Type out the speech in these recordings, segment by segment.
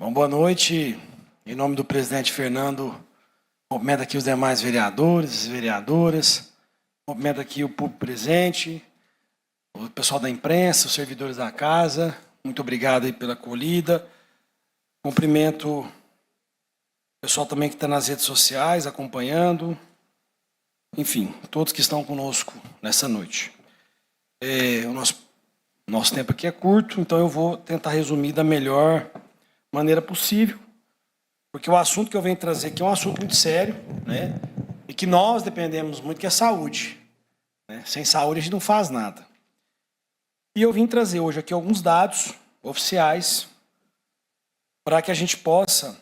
Bom, boa noite. Em nome do presidente Fernando, cumprimento aqui os demais vereadores e vereadoras, cumprimento aqui o público presente, o pessoal da imprensa, os servidores da casa, muito obrigado aí pela acolhida. Cumprimento o pessoal também que está nas redes sociais, acompanhando, enfim, todos que estão conosco nessa noite. O nosso tempo aqui é curto, então eu vou tentar resumir da melhor maneira possível, porque o assunto que eu venho trazer aqui é um assunto muito sério, né? E que nós dependemos muito, que é saúde, né? Sem saúde a gente não faz nada. E eu vim trazer hoje aqui alguns dados oficiais para que a gente possa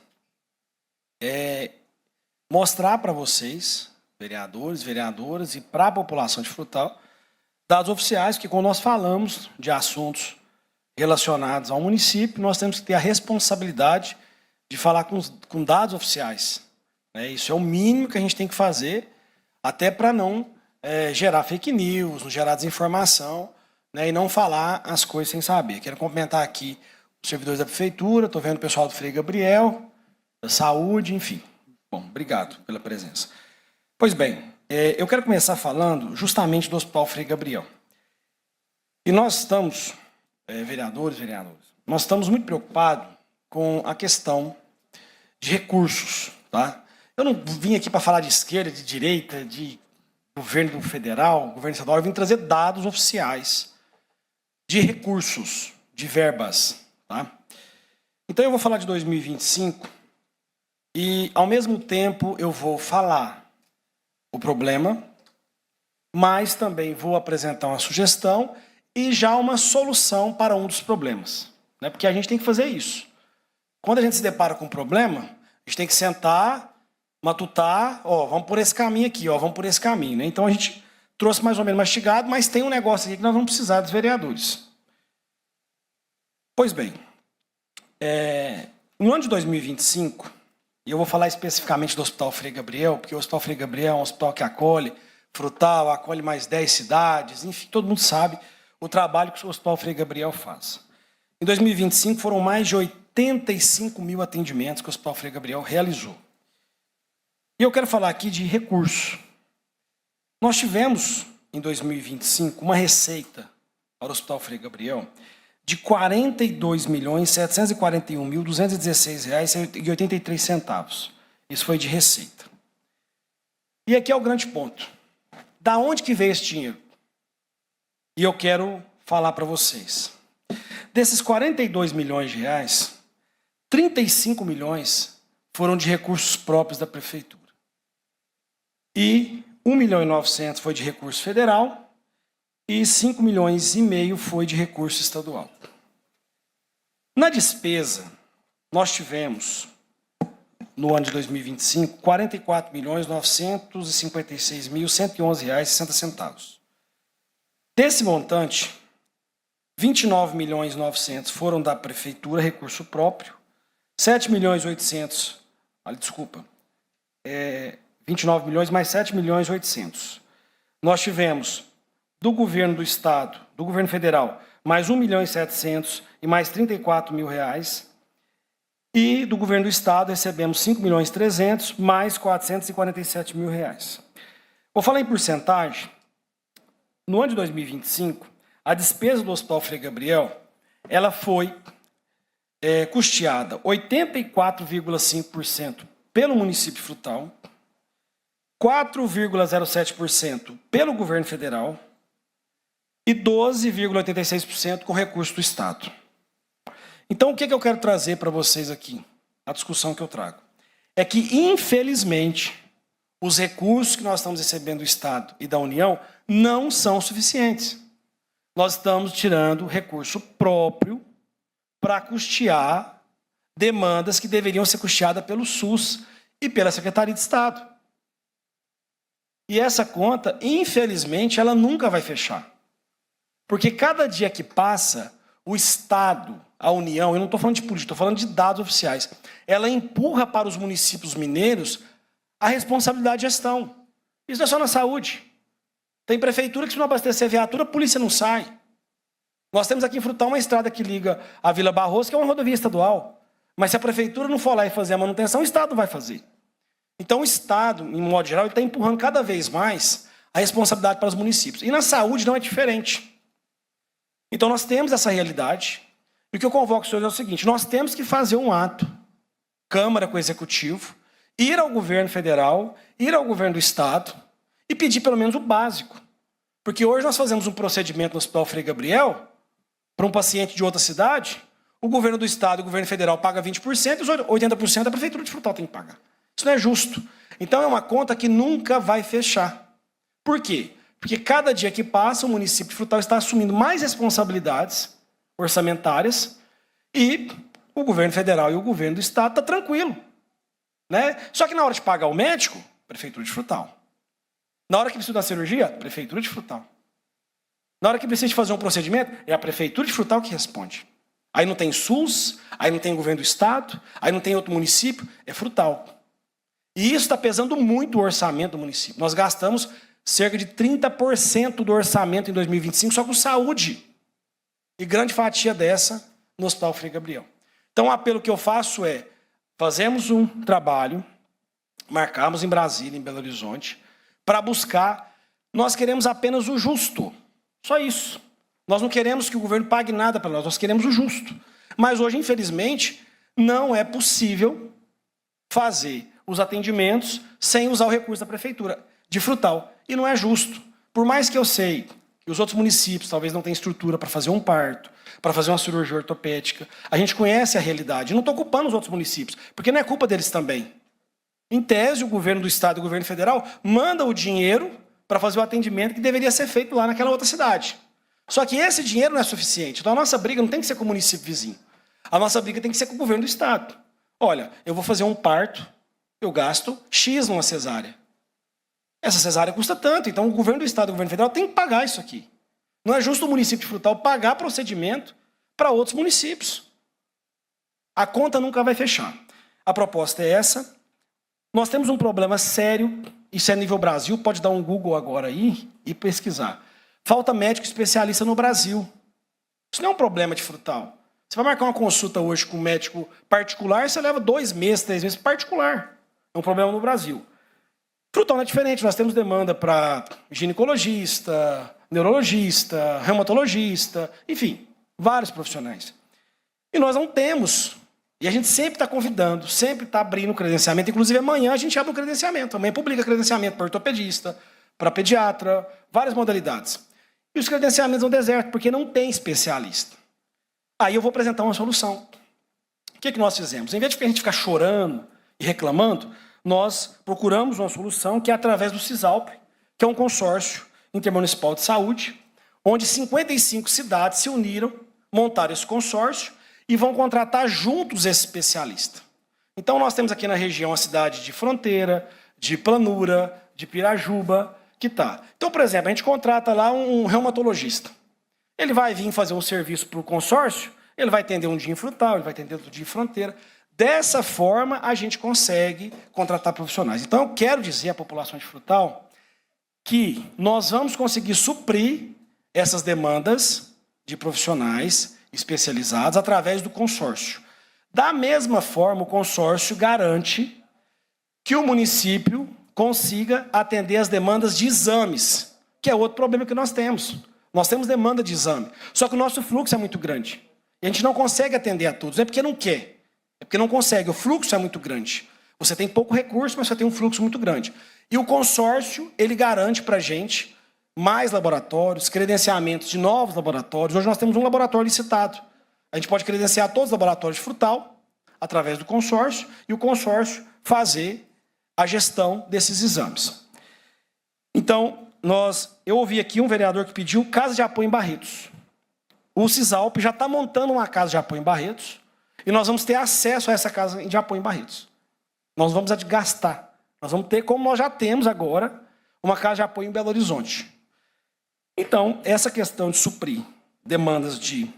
mostrar para vocês, vereadores, vereadoras e para a população de Frutal, dados oficiais, que quando nós falamos de assuntos relacionados ao município, nós temos que ter a responsabilidade de falar com dados oficiais, né? Isso é o mínimo que a gente tem que fazer, até para não gerar fake news, não gerar desinformação, né? E não falar as coisas sem saber. Quero cumprimentar aqui os servidores da prefeitura, estou vendo o pessoal do Frei Gabriel, da saúde, enfim. Bom, obrigado pela presença. Pois bem, eu quero começar falando justamente do Hospital Frei Gabriel. E nós estamos, vereadores, nós estamos muito preocupados com a questão de recursos, tá? Eu não vim aqui para falar de esquerda, de direita, de governo federal, governo estadual, eu vim trazer dados oficiais de recursos, de verbas, tá? Então eu vou falar de 2025 e, ao mesmo tempo, eu vou falar o problema, mas também vou apresentar uma sugestão e já uma solução para um dos problemas, né? Porque a gente tem que fazer isso. Quando a gente se depara com um problema, a gente tem que sentar, matutar, vamos por esse caminho aqui, vamos por esse caminho, né? Então a gente trouxe mais ou menos mastigado, mas tem um negócio aqui que nós vamos precisar dos vereadores. Pois bem, no ano de 2025, e eu vou falar especificamente do Hospital Frei Gabriel, porque o Hospital Frei Gabriel é um hospital que acolhe Frutal, acolhe mais 10 cidades, enfim, todo mundo sabe o trabalho que o Hospital Frei Gabriel faz. Em 2025, foram mais de 85 mil atendimentos que o Hospital Frei Gabriel realizou. E eu quero falar aqui de recursos. Nós tivemos, em 2025, uma receita para o Hospital Frei Gabriel de R$ 42.741.216,83. Isso foi de receita. E aqui é o grande ponto. Da onde que veio esse dinheiro? E eu quero falar para vocês. Desses 42 milhões de reais, 35 milhões foram de recursos próprios da prefeitura. E 1,9 milhão foi de recurso federal e 5,5 milhões foi de recurso estadual. Na despesa, nós tivemos, no ano de 2025, R$ 44.956.111,60. Desse montante, 29 milhões 900 foram da prefeitura, recurso próprio, 7 milhões 800, 29 milhões mais 7 milhões 800. Nós tivemos do governo do estado, do governo federal, mais 1 milhão e 700 e mais 34 mil reais. E do governo do estado recebemos 5 milhões 300 mais 447 mil reais. Vou falar em porcentagem. No ano de 2025, a despesa do Hospital Frei Gabriel, ela foi custeada 84,5% pelo município de Frutal, 4,07% pelo governo federal e 12,86% com recurso do estado. Então, o que eu quero trazer para vocês aqui, a discussão que eu trago, é que, infelizmente, os recursos que nós estamos recebendo do estado e da União não são suficientes. Nós estamos tirando recurso próprio para custear demandas que deveriam ser custeadas pelo SUS e pela Secretaria de Estado. E essa conta, infelizmente, ela nunca vai fechar. Porque cada dia que passa, o Estado, a União, eu não estou falando de política, estou falando de dados oficiais, ela empurra para os municípios mineiros a responsabilidade de gestão. Isso não é só na saúde. Tem prefeitura que, se não abastecer viatura, a polícia não sai. Nós temos aqui em Frutal uma estrada que liga a Vila Barroso, que é uma rodovia estadual. Mas se a prefeitura não for lá e fazer a manutenção, o Estado vai fazer. Então o Estado, em modo geral, está empurrando cada vez mais a responsabilidade para os municípios. E na saúde não é diferente. Então nós temos essa realidade. E o que eu convoco os senhores é o seguinte: nós temos que fazer um ato, Câmara com o Executivo, ir ao governo federal, ir ao governo do Estado e pedir pelo menos o básico. Porque hoje nós fazemos um procedimento no Hospital Frei Gabriel para um paciente de outra cidade, o governo do Estado e o governo federal paga 20% e os 80% a Prefeitura de Frutal tem que pagar. Isso não é justo. Então é uma conta que nunca vai fechar. Por quê? Porque cada dia que passa, o município de Frutal está assumindo mais responsabilidades orçamentárias e o governo federal e o governo do Estado estão tranquilo. Né? Só que na hora de pagar o médico, Prefeitura de Frutal. Na hora que precisa da cirurgia, Prefeitura de Frutal. Na hora que precisa de fazer um procedimento, é a Prefeitura de Frutal que responde. Aí não tem SUS, aí não tem governo do Estado, aí não tem outro município, é Frutal. E isso está pesando muito o orçamento do município. Nós gastamos cerca de 30% do orçamento em 2025 só com saúde. E grande fatia dessa no Hospital Frei Gabriel. Então o apelo que eu faço é: fazemos um trabalho, marcamos em Brasília, em Belo Horizonte, para buscar, nós queremos apenas o justo. Só isso. Nós não queremos que o governo pague nada para nós queremos o justo. Mas hoje, infelizmente, não é possível fazer os atendimentos sem usar o recurso da Prefeitura de Frutal. E não é justo. Por mais que eu sei que os outros municípios talvez não tenham estrutura para fazer um parto, para fazer uma cirurgia ortopédica, a gente conhece a realidade. Eu não estou culpando os outros municípios, porque não é culpa deles também. Em tese, o governo do Estado e o governo federal manda o dinheiro para fazer o atendimento que deveria ser feito lá naquela outra cidade. Só que esse dinheiro não é suficiente. Então a nossa briga não tem que ser com o município vizinho. A nossa briga tem que ser com o governo do Estado. Olha, eu vou fazer um parto, eu gasto X numa cesárea. Essa cesárea custa tanto, então o governo do Estado e o governo federal tem que pagar isso aqui. Não é justo o município de Frutal pagar procedimento para outros municípios. A conta nunca vai fechar. A proposta é essa. Nós temos um problema sério, isso é nível Brasil, pode dar um Google agora aí e pesquisar. Falta médico especialista no Brasil. Isso não é um problema de Frutal. Você vai marcar uma consulta hoje com um médico particular, você leva 2 meses, 3 meses particular. É um problema no Brasil. Frutal não é diferente, nós temos demanda para ginecologista, neurologista, reumatologista, enfim, vários profissionais. E nós não temos. E a gente sempre está convidando, sempre está abrindo o credenciamento. Inclusive, amanhã a gente abre o credenciamento. Amanhã publica credenciamento para ortopedista, para pediatra, várias modalidades. E os credenciamentos vão deserto, porque não tem especialista. Aí eu vou apresentar uma solução. O que nós fizemos? Em vez de a gente ficar chorando e reclamando, nós procuramos uma solução que é através do CISALP, que é um consórcio intermunicipal de saúde, onde 55 cidades se uniram, montaram esse consórcio e vão contratar juntos esse especialista. Então nós temos aqui na região a cidade de Fronteira, de Planura, de Pirajuba, que está. Então, por exemplo, a gente contrata lá um reumatologista. Ele vai vir fazer um serviço para o consórcio, ele vai atender um dia em Frutal, ele vai atender outro dia em Fronteira. Dessa forma, a gente consegue contratar profissionais. Então, eu quero dizer à população de Frutal que nós vamos conseguir suprir essas demandas de profissionais especializados através do consórcio. Da mesma forma, o consórcio garante que o município consiga atender as demandas de exames, que é outro problema que nós temos. Nós temos demanda de exame, só que o nosso fluxo é muito grande. E a gente não consegue atender a todos, não é porque não quer, é porque não consegue, o fluxo é muito grande. Você tem pouco recurso, mas você tem um fluxo muito grande. E o consórcio, ele garante para a gente mais laboratórios, credenciamentos de novos laboratórios. Hoje nós temos um laboratório licitado. A gente pode credenciar todos os laboratórios de Frutal, através do consórcio, e o consórcio fazer a gestão desses exames. Então, eu ouvi aqui um vereador que pediu casa de apoio em Barretos. O CISALP já está montando uma casa de apoio em Barretos e nós vamos ter acesso a essa casa de apoio em Barretos. Nós vamos gastar. Nós vamos ter, como nós já temos agora, uma casa de apoio em Belo Horizonte. Então, essa questão de suprir demandas de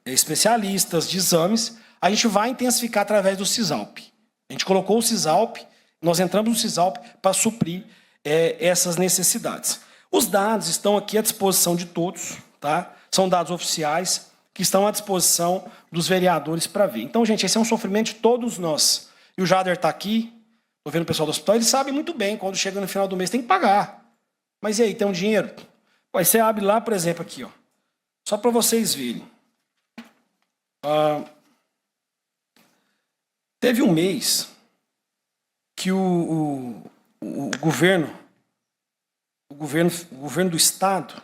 especialistas, de exames, a gente vai intensificar através do CISALP. A gente colocou o CISALP, nós entramos no CISALP para suprir essas necessidades. Os dados estão aqui à disposição de todos, tá? São dados oficiais. que estão à disposição dos vereadores para ver. Então, gente, esse é um sofrimento de todos nós. E o Jader está aqui, estou vendo o pessoal do hospital, eles sabem muito bem, quando chega no final do mês tem que pagar. Mas e aí, tem um dinheiro? Pô, aí você abre lá, por exemplo, aqui, ó, só para vocês verem. Teve um mês que o governo do estado,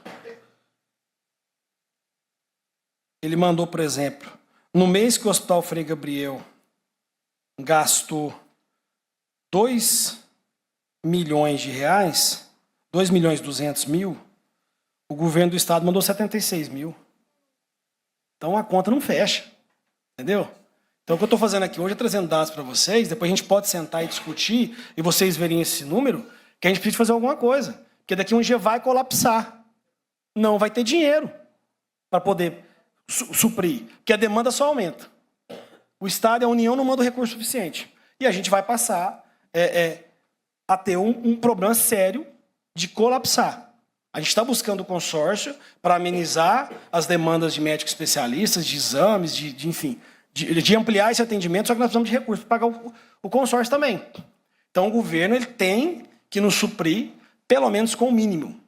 ele mandou, por exemplo, no mês que o Hospital Frei Gabriel gastou 2 milhões de reais, 2.200.000, o governo do estado mandou 76 mil. Então a conta não fecha, entendeu? Então o que eu estou fazendo aqui hoje é trazendo dados para vocês, depois a gente pode sentar e discutir, e vocês verem esse número, que a gente precisa fazer alguma coisa, porque daqui um dia vai colapsar. Não vai ter dinheiro para poder suprir, porque a demanda só aumenta. O Estado e a União não mandam recurso suficiente. E a gente vai passar a ter um problema sério de colapsar. A gente está buscando o consórcio para amenizar as demandas de médicos especialistas, de exames, enfim, de ampliar esse atendimento, só que nós precisamos de recursos para pagar o consórcio também. Então o governo ele tem que nos suprir, pelo menos com o mínimo.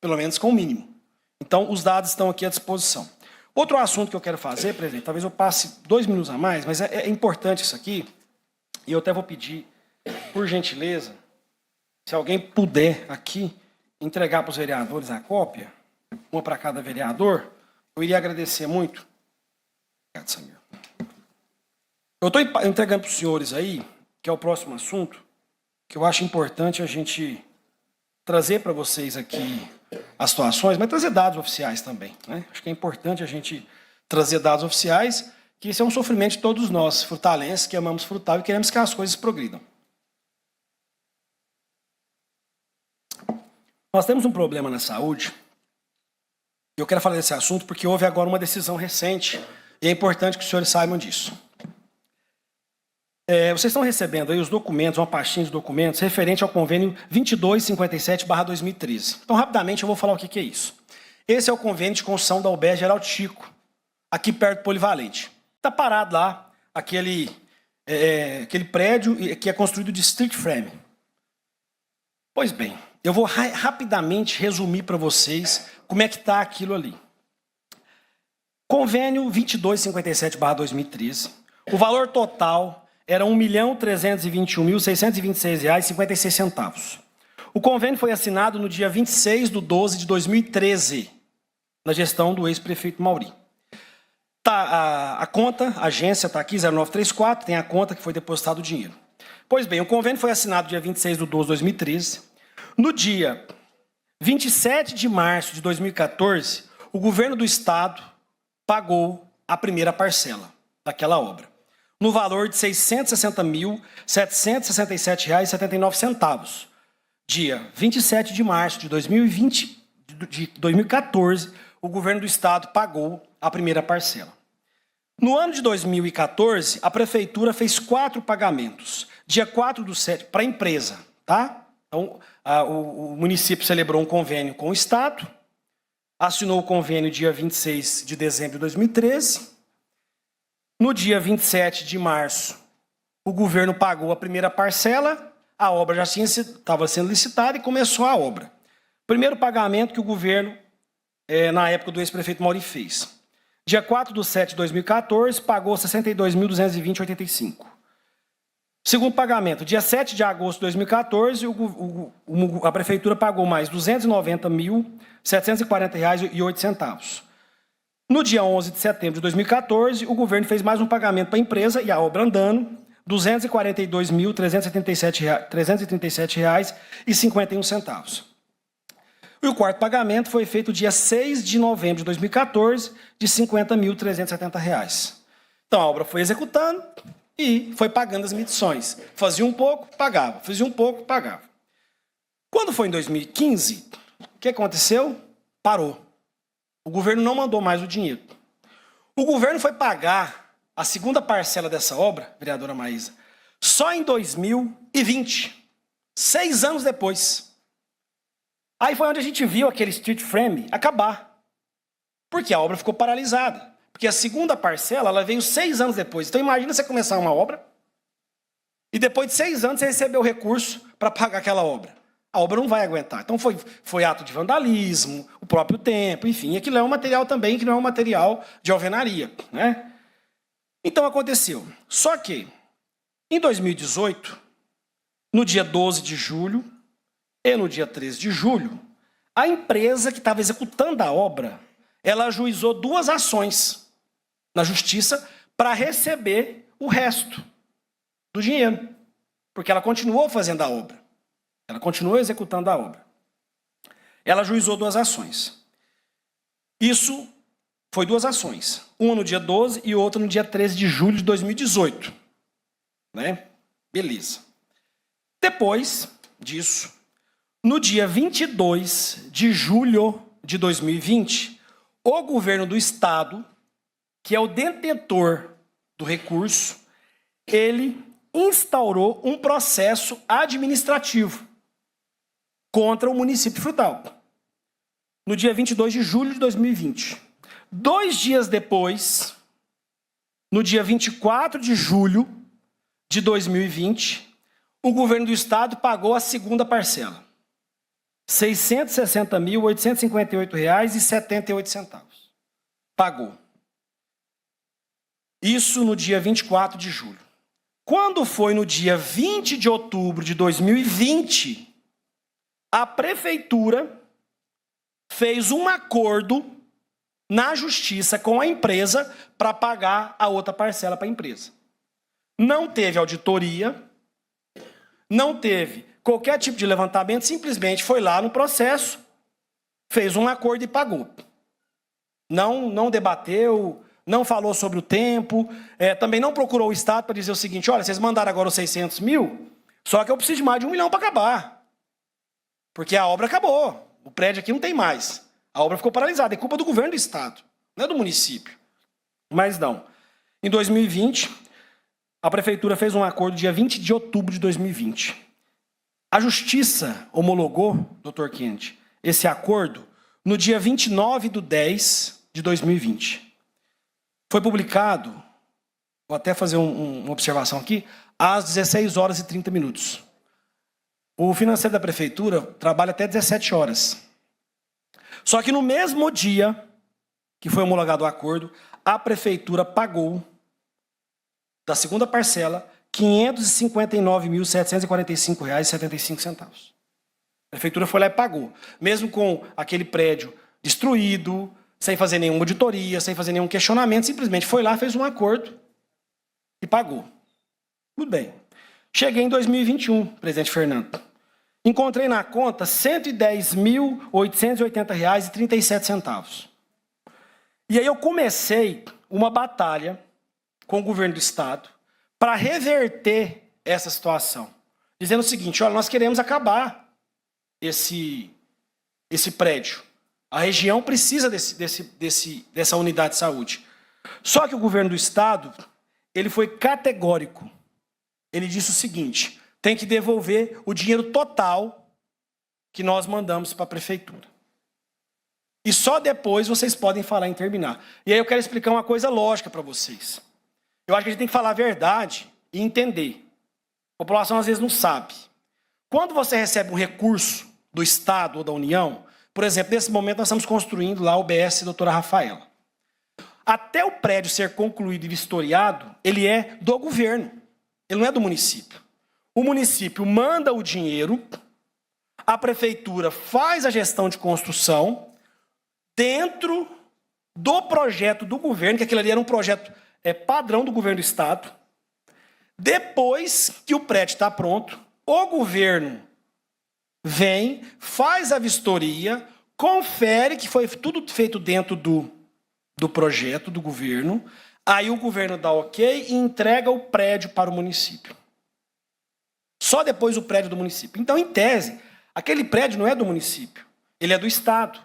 Pelo menos com o mínimo. Então os dados estão aqui à disposição. Outro assunto que eu quero fazer, presidente, talvez eu passe 2 minutos a mais, mas é importante isso aqui, e eu até vou pedir, por gentileza, se alguém puder aqui entregar para os vereadores a cópia, uma para cada vereador, eu iria agradecer muito. Obrigado, Samir. Eu estou entregando para os senhores aí, que é o próximo assunto, que eu acho importante a gente trazer para vocês aqui as situações, mas trazer dados oficiais também, né? Acho que é importante a gente trazer dados oficiais, que esse é um sofrimento de todos nós, frutalenses, que amamos frutal e queremos que as coisas progridam. Nós temos um problema na saúde, e eu quero falar desse assunto porque houve agora uma decisão recente, e é importante que os senhores saibam disso. Vocês estão recebendo aí os documentos, uma pastinha de documentos, referente ao convênio 2257/2013. Então, rapidamente, eu vou falar o que é isso. Esse é o convênio de construção da UBS Geraldo Chico, aqui perto do Polivalente. Está parado lá, aquele prédio que é construído de street frame. Pois bem, eu vou rapidamente resumir para vocês como é que está aquilo ali. Convênio 2257/2013. O valor total era R$ 1.321.626,56. O convênio foi assinado no dia 26/12/2013, na gestão do ex-prefeito Mauri. A conta, a agência está aqui, 0934, tem a conta que foi depositado o dinheiro. Pois bem, o convênio foi assinado dia 26/12/2013. No dia 27 de março de 2014, o governo do estado pagou a primeira parcela daquela obra, no valor de R$ 660.767,79. Dia 27 de março de 2014, o governo do estado pagou a primeira parcela. No ano de 2014, a prefeitura fez 4 pagamentos. Dia 4/7, para a empresa, tá? Então, o município celebrou um convênio com o estado, assinou o convênio dia 26 de dezembro de 2013. No dia 27 de março, o governo pagou a primeira parcela, a obra já estava sendo licitada e começou a obra. Primeiro pagamento que o governo, na época do ex-prefeito Mauri, fez. Dia 4/7 de 2014, pagou R$ 62.220,85. Segundo pagamento, dia 7 de agosto de 2014, a prefeitura pagou mais R$ 290.740,08. No dia 11 de setembro de 2014, o governo fez mais um pagamento para a empresa e a obra andando, R$ 242.337,51. E o quarto pagamento foi feito dia 6 de novembro de 2014, de R$ 50.370. Então a obra foi executando e foi pagando as medições. Fazia um pouco, pagava. Fazia um pouco, pagava. Quando foi em 2015, o que aconteceu? Parou. O governo não mandou mais o dinheiro. O governo foi pagar a segunda parcela dessa obra, vereadora Maísa, só em 2020, 6 anos depois. Aí foi onde a gente viu aquele street frame acabar. Porque a obra ficou paralisada. Porque a segunda parcela, ela veio 6 anos depois. Então, imagina você começar uma obra e depois de 6 anos você recebeu o recurso para pagar aquela obra. A obra não vai aguentar. Então, foi ato de vandalismo, o próprio tempo, enfim. E aquilo é um material também que não é um material de alvenaria, né? Então, aconteceu. Só que, em 2018, no dia 12 de julho e no dia 13 de julho, a empresa que estava executando a obra, ela ajuizou 2 ações na justiça para receber o resto do dinheiro. Porque ela continuou fazendo a obra. Ela continuou executando a obra. Ela ajuizou 2 ações. Isso foi 2 ações. Uma no dia 12 e outra no dia 13 de julho de 2018. Né? Beleza. Depois disso, no dia 22 de julho de 2020, o governo do estado, que é o detentor do recurso, ele instaurou um processo administrativo contra o município Frutal. No dia 22 de julho de 2020. 2 dias depois, no dia 24 de julho de 2020, o governo do estado pagou a segunda parcela. R$ 660.858,78. Pagou. Isso no dia 24 de julho. Quando foi no dia 20 de outubro de 2020, a prefeitura fez um acordo na justiça com a empresa para pagar a outra parcela para a empresa. Não teve auditoria, não teve qualquer tipo de levantamento, simplesmente foi lá no processo, fez um acordo e pagou. Não debateu, não falou sobre o tempo, também não procurou o Estado para dizer o seguinte: olha, vocês mandaram agora os 600 mil, só que eu preciso de mais de 1 milhão para acabar. Porque a obra acabou, o prédio aqui não tem mais. A obra ficou paralisada, é culpa do governo do Estado, não é do município. Mas não. Em 2020, a prefeitura fez um acordo dia 20 de outubro de 2020. A justiça homologou, doutor Kennedy, esse acordo no dia 29/10 de 2020. Foi publicado, vou até fazer uma observação aqui, às 16 horas e 30 minutos. O financeiro da prefeitura trabalha até 17 horas. Só que no mesmo dia que foi homologado o acordo, a prefeitura pagou, da segunda parcela, R$ 559.745,75. A prefeitura foi lá e pagou. Mesmo com aquele prédio destruído, sem fazer nenhuma auditoria, sem fazer nenhum questionamento, simplesmente foi lá, fez um acordo e pagou. Tudo bem. Cheguei em 2021, presidente Fernando. Encontrei na conta R$ 110.880,37. E aí eu comecei uma batalha com o governo do estado para reverter essa situação. Dizendo o seguinte: olha, nós queremos acabar esse prédio. A região precisa dessa unidade de saúde. Só que o governo do estado, ele foi categórico. Ele disse o seguinte: tem que devolver o dinheiro total que nós mandamos para a prefeitura. E só depois vocês podem falar em terminar. E aí eu quero explicar uma coisa lógica para vocês. Eu acho que a gente tem que falar a verdade e entender. A população às vezes não sabe. Quando você recebe um recurso do Estado ou da União, por exemplo, nesse momento nós estamos construindo lá o BS Doutora Rafaela. Até o prédio ser concluído e vistoriado, ele é do governo, ele não é do município. O município manda o dinheiro, a prefeitura faz a gestão de construção dentro do projeto do governo, que aquilo ali era um projeto padrão do governo do Estado. Depois que o prédio está pronto, o governo vem, faz a vistoria, confere que foi tudo feito dentro do projeto do governo, aí o governo dá ok e entrega o prédio para o município. Só depois o prédio do município. Então, em tese, aquele prédio não é do município, ele é do Estado.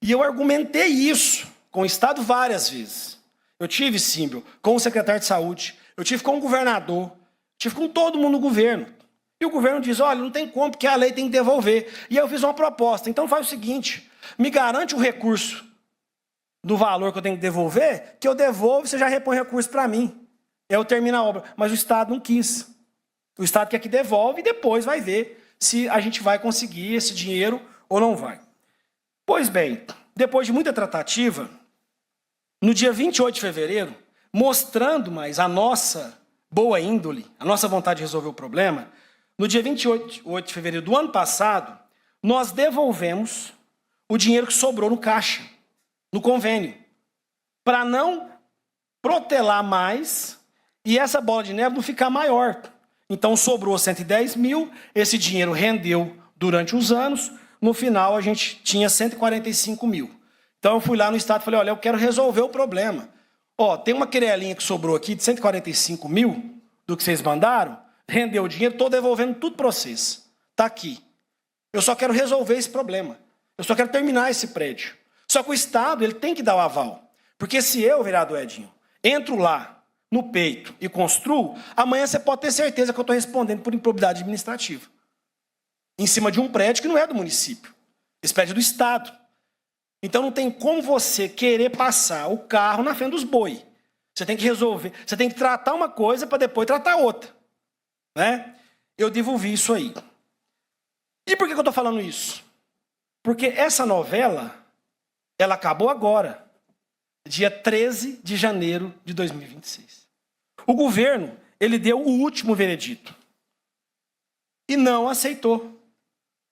E eu argumentei isso com o Estado várias vezes. Eu tive, Símbio, com o secretário de saúde, eu tive com o governador, tive com todo mundo no governo. E o governo diz: olha, não tem como, porque a lei tem que devolver. E eu fiz uma proposta. Então faz o seguinte: me garante o recurso do valor que eu tenho que devolver, que eu devolvo e você já repõe recurso para mim. Eu termino a obra. Mas o Estado não quis. O Estado quer que devolve e depois vai ver se a gente vai conseguir esse dinheiro ou não vai. Pois bem, depois de muita tratativa, no dia 28 de fevereiro, mostrando mais a nossa boa índole, a nossa vontade de resolver o problema, no dia 28 de fevereiro do ano passado, nós devolvemos o dinheiro que sobrou no caixa, no convênio, para não protelar mais e essa bola de neve não ficar maior. Então sobrou 110 mil, esse dinheiro rendeu durante os anos, no final a gente tinha 145 mil. Então eu fui lá no Estado e falei, olha, eu quero resolver o problema. Ó, tem uma querelinha que sobrou aqui de 145 mil do que vocês mandaram, rendeu o dinheiro, estou devolvendo tudo para vocês. Está aqui. Eu só quero resolver esse problema. Eu só quero terminar esse prédio. Só que o Estado ele tem que dar o aval. Porque se eu, vereador Edinho, entro lá no peito e construo, amanhã você pode ter certeza que eu estou respondendo por improbidade administrativa. Em cima de um prédio que não é do município. Esse prédio é do Estado. Então não tem como você querer passar o carro na frente dos boi. Você tem que resolver, você tem que tratar uma coisa para depois tratar outra. Né? Eu devolvi isso aí. E por que eu estou falando isso? Porque essa novela, ela acabou agora, dia 13 de janeiro de 2026. O governo, ele deu o último veredito. E não aceitou.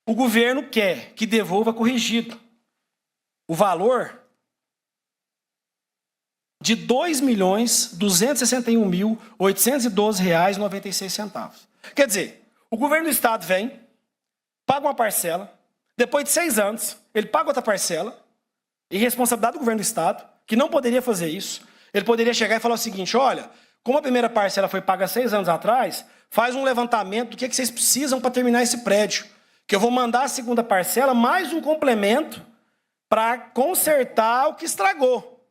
O governo quer que devolva corrigido o valor de R$ 2.261.812,96. Quer dizer, o governo do Estado vem, paga uma parcela, depois de 6 anos, ele paga outra parcela, irresponsabilidade do governo do Estado, que não poderia fazer isso. Ele poderia chegar e falar o seguinte, olha, como a primeira parcela foi paga 6 anos atrás, faz um levantamento do que vocês precisam para terminar esse prédio, que eu vou mandar a segunda parcela, mais um complemento, para consertar o que estragou.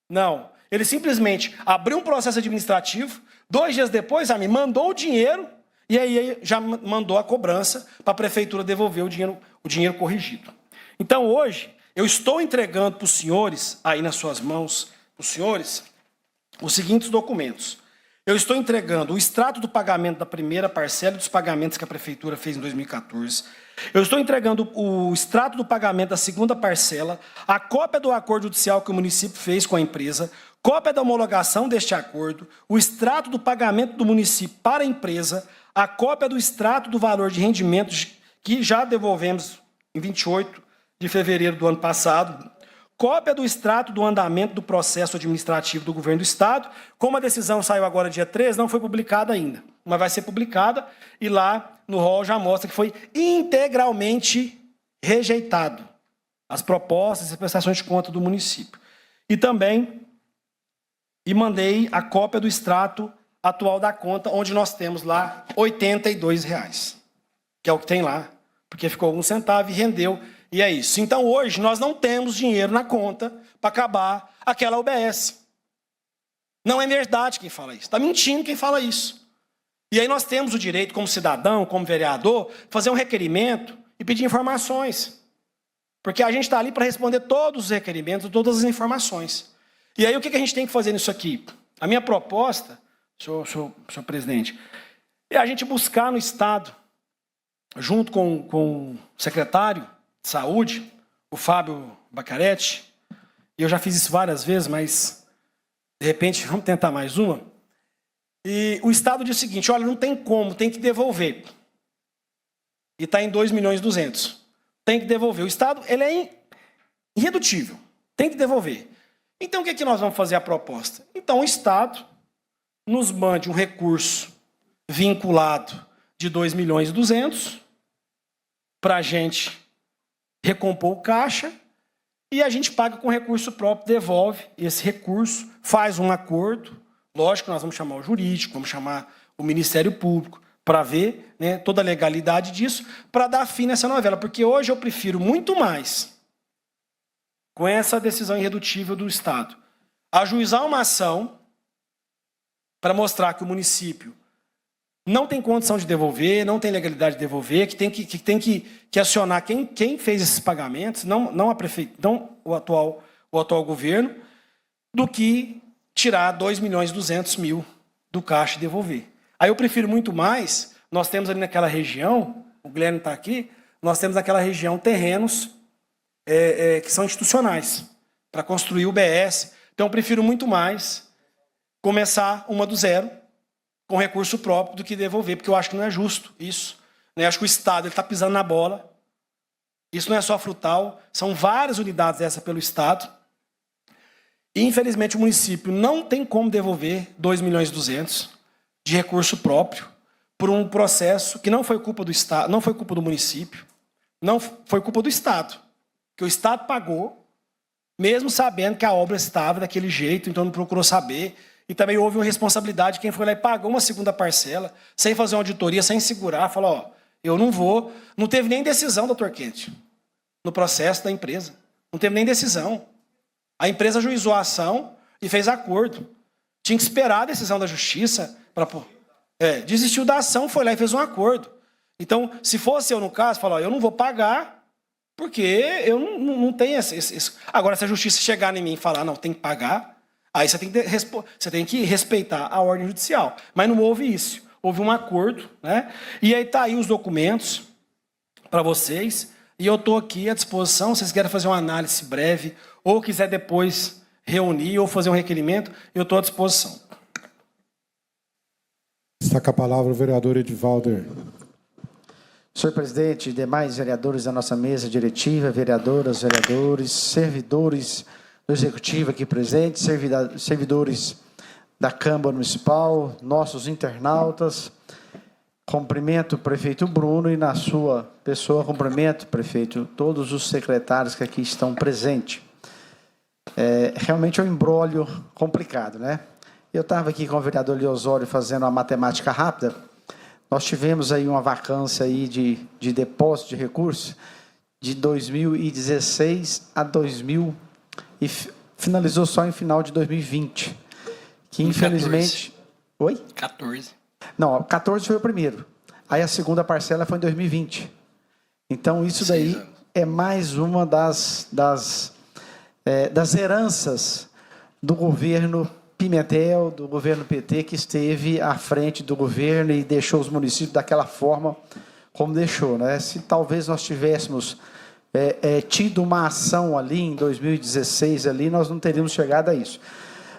Não, ele simplesmente abriu um processo administrativo, 2 dias depois, me mandou o dinheiro, e aí já mandou a cobrança para a prefeitura devolver o dinheiro corrigido. Então hoje, eu estou entregando para os senhores, aí nas suas mãos, os senhores, os seguintes documentos. Eu estou entregando o extrato do pagamento da primeira parcela e dos pagamentos que a prefeitura fez em 2014. Eu estou entregando o extrato do pagamento da segunda parcela, a cópia do acordo judicial que o município fez com a empresa, cópia da homologação deste acordo, o extrato do pagamento do município para a empresa, a cópia do extrato do valor de rendimentos que já devolvemos em 28 de fevereiro do ano passado, cópia do extrato do andamento do processo administrativo do governo do Estado. Como a decisão saiu agora dia 13, não foi publicada ainda, mas vai ser publicada e lá no rol já mostra que foi integralmente rejeitado as propostas e prestações de conta do município. E também mandei a cópia do extrato atual da conta, onde nós temos lá R$ 82,00, que é o que tem lá, porque ficou 1 centavo e rendeu. E é isso. Então, hoje, nós não temos dinheiro na conta para acabar aquela UBS. Não é verdade quem fala isso. Está mentindo quem fala isso. E aí nós temos o direito, como cidadão, como vereador, fazer um requerimento e pedir informações. Porque a gente está ali para responder todos os requerimentos, todas as informações. E aí o que a gente tem que fazer nisso aqui? A minha proposta, senhor presidente, é a gente buscar no Estado, junto com o secretário de Saúde, o Fábio Bacaretti, e eu já fiz isso várias vezes, mas de repente vamos tentar mais uma. E o Estado diz o seguinte, olha, não tem como, tem que devolver. E está em 2.200.000. Tem que devolver. O Estado ele é irredutível, tem que devolver. Então o que nós vamos fazer a proposta? Então o Estado nos mande um recurso vinculado de 2.200.000 para a gente recompor o caixa e a gente paga com recurso próprio, devolve esse recurso, faz um acordo. Lógico que nós vamos chamar o jurídico, vamos chamar o Ministério Público para ver, né, toda a legalidade disso, para dar fim nessa novela. Porque hoje eu prefiro muito mais, com essa decisão irredutível do Estado, ajuizar uma ação para mostrar que o município não tem condição de devolver, não tem legalidade de devolver, que tem que acionar quem fez esses pagamentos, não a prefeitura, não o atual o atual governo, do que tirar 2.200.000 do caixa e devolver. Aí eu prefiro muito mais, nós temos ali naquela região, o Guilherme está aqui, nós temos naquela região terrenos que são institucionais, para construir o BS. Então eu prefiro muito mais começar uma do zero, com recurso próprio, do que devolver, porque eu acho que não é justo isso. Eu acho que o Estado está pisando na bola. Isso não é só Frutal, são várias unidades dessa pelo Estado. E, infelizmente, o município não tem como devolver 2.200.000 de recurso próprio por um processo que não foi culpa do Estado, não foi culpa do município, não foi culpa do Estado, que o Estado pagou, mesmo sabendo que a obra estava daquele jeito, então não procurou saber. E também houve uma responsabilidade de quem foi lá e pagou uma segunda parcela, sem fazer uma auditoria, sem segurar, falou, ó, eu não vou. Não teve nem decisão, doutor Kent, no processo da empresa. Não teve nem decisão. A empresa ajuizou a ação e fez acordo. Tinha que esperar a decisão da justiça para... desistiu da ação, foi lá e fez um acordo. Então, se fosse eu no caso, falar, eu não vou pagar, porque eu não tenho esse... Agora, se a justiça chegar em mim e falar, não, tem que pagar, aí você tem que respeitar a ordem judicial. Mas não houve isso. Houve um acordo, né? E aí tá aí os documentos para vocês. E eu estou aqui à disposição, se vocês querem fazer uma análise breve, ou quiser depois reunir, ou fazer um requerimento, eu estou à disposição. Está com a palavra o vereador Edivalder. Senhor presidente, demais vereadores da nossa mesa diretiva, vereadoras, vereadores, servidores do Executivo aqui presentes, servidores da Câmara Municipal, nossos internautas, cumprimento o prefeito Bruno e, na sua pessoa, cumprimento, prefeito, todos os secretários que aqui estão presentes. Realmente é um imbróglio complicado, né? Eu estava aqui com o vereador Leosório fazendo uma matemática rápida. Nós tivemos aí uma vacância aí de depósito de recursos de 2016 a 2000 e finalizou só em final de 2020. Que infelizmente... 14. Oi? 14. Não, 14 foi o primeiro. Aí a segunda parcela foi em 2020. Então isso daí é mais uma das heranças do governo Pimentel, do governo PT, que esteve à frente do governo e deixou os municípios daquela forma como deixou, né? Se talvez nós tivéssemos tido uma ação ali em 2016, ali, nós não teríamos chegado a isso.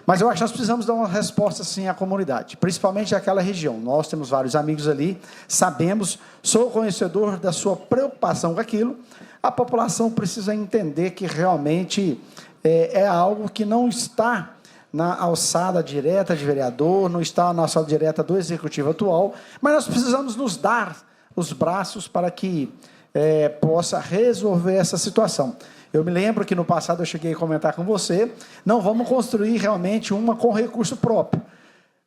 Mas eu acho que nós precisamos dar uma resposta, sim, à comunidade, principalmente àquela região. Nós temos vários amigos ali, sabemos, sou conhecedor da sua preocupação com aquilo. A população precisa entender que realmente é algo que não está na alçada direta de vereador, não está na alçada direta do executivo atual, mas nós precisamos nos dar os braços para que possa resolver essa situação. Eu me lembro que no passado eu cheguei a comentar com você, não vamos construir realmente uma com recurso próprio,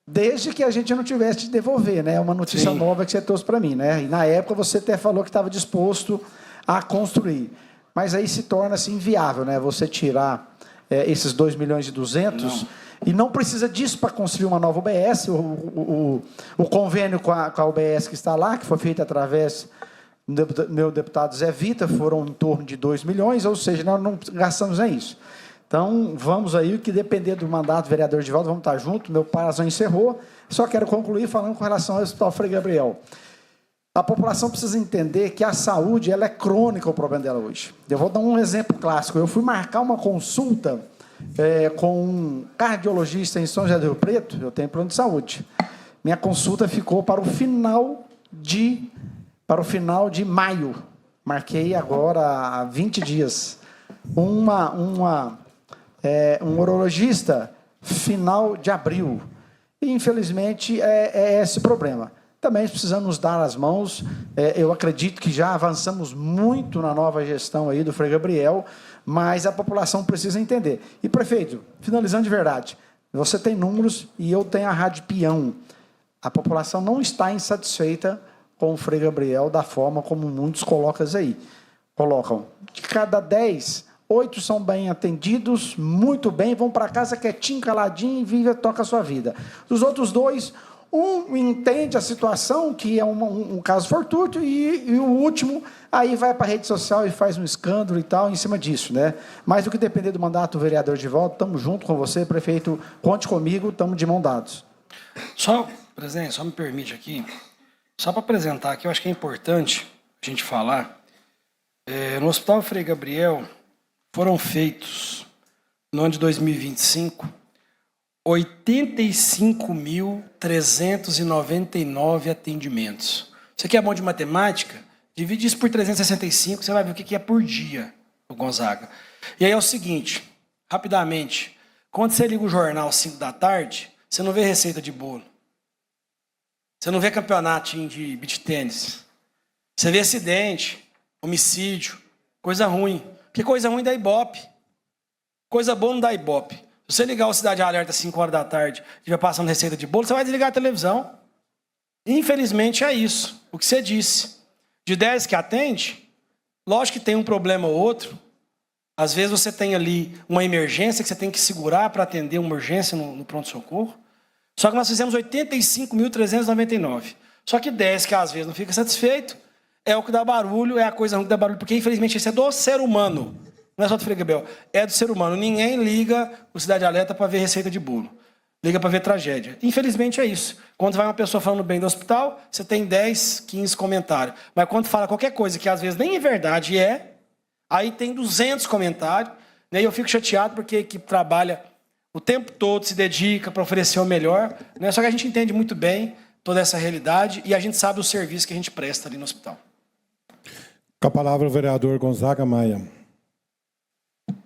desde que a gente não tivesse de devolver, né? É uma notícia nova que você trouxe para mim, né? E na época você até falou que estava disposto a construir, mas aí se torna assim, inviável, né? Você tirar esses 2.200.000 e não precisa disso para construir uma nova UBS. O convênio com a UBS que está lá, que foi feito através do meu deputado Zé Vita, foram em torno de 2 milhões, ou seja, nós não gastamos nem isso. Então, vamos aí, o que depender do mandato do vereador Edivaldo, vamos estar juntos, meu prazo encerrou, só quero concluir falando com relação ao Hospital Frei Gabriel. A população precisa entender que a saúde, ela é crônica, o problema dela hoje. Eu vou dar um exemplo clássico. Eu fui marcar uma consulta com um cardiologista em São José do Rio Preto, eu tenho plano de saúde. Minha consulta ficou para o final de maio. Marquei agora há 20 dias. Um urologista, final de abril. E, infelizmente, é esse problema. Também precisamos nos dar as mãos. Eu acredito que já avançamos muito na nova gestão aí do Frei Gabriel, mas a população precisa entender. E, prefeito, finalizando de verdade, você tem números e eu tenho a Rádio Peão. A população não está insatisfeita com o Frei Gabriel da forma como muitos colocam. De cada 10, 8 são bem atendidos, muito bem, vão para casa quietinho, caladinho, e toca a sua vida. Dos outros 2, Um entende a situação, que é um caso fortuito, e o último aí vai para a rede social e faz um escândalo e tal em cima disso, né? Mas o que depender do mandato, o vereador Edivaldo, estamos junto com você, prefeito, conte comigo, estamos de mão dados. Presidente, só me permite aqui, só para apresentar aqui, eu acho que é importante a gente falar, no Hospital Frei Gabriel foram feitos, no ano de 2025, 85.399 atendimentos. Você que é bom de matemática, divide isso por 365, você vai ver o que é por dia, o Gonzaga. E aí é o seguinte, rapidamente, quando você liga o jornal às 5 da tarde, você não vê receita de bolo. Você não vê campeonatinho de beach tênis. Você vê acidente, homicídio, coisa ruim. Porque coisa ruim dá Ibope. Coisa boa não dá Ibope. Se você ligar o Cidade Alerta às 5 horas da tarde e estiver passando receita de bolo, você vai desligar a televisão. Infelizmente é isso, o que você disse. De 10 que atende, lógico que tem um problema ou outro. Às vezes você tem ali uma emergência que você tem que segurar para atender uma urgência no pronto-socorro. Só que nós fizemos 85.399. Só que 10 que às vezes não fica satisfeito, é o que dá barulho, é a coisa ruim que dá barulho, porque infelizmente isso é do ser humano. Não é só do Frei Gabriel, é do ser humano. Ninguém liga o Cidade Alerta para ver receita de bolo. Liga para ver tragédia. Infelizmente é isso. Quando vai uma pessoa falando bem do hospital, você tem 10, 15 comentários. Mas quando fala qualquer coisa que às vezes nem é verdade aí tem 200 comentários. Né? E eu fico chateado porque a equipe trabalha o tempo todo, se dedica para oferecer o melhor. Né? Só que a gente entende muito bem toda essa realidade e a gente sabe o serviço que a gente presta ali no hospital. Com a palavra o vereador Gonzaga Maia.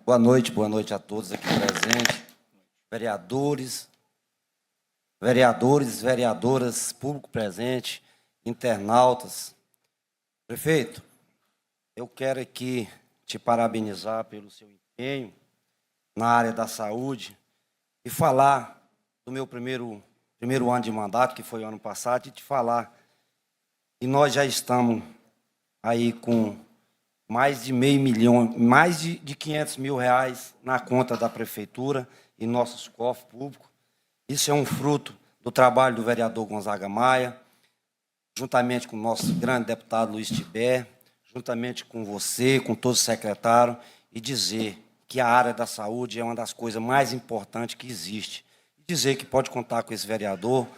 Boa noite a todos aqui presentes, vereadoras, público presente, internautas. Prefeito, eu quero aqui te parabenizar pelo seu empenho na área da saúde e falar do meu primeiro ano de mandato, que foi o ano passado, e te falar que nós já estamos aí com mais de meio milhão, mais de 500 mil reais na conta da prefeitura e nossos cofres públicos. Isso é um fruto do trabalho do vereador Gonzaga Maia, juntamente com o nosso grande deputado Luiz Tibé, juntamente com você, com todos os secretários, e dizer que a área da saúde é uma das coisas mais importantes que existe. E dizer que pode contar com esse vereador,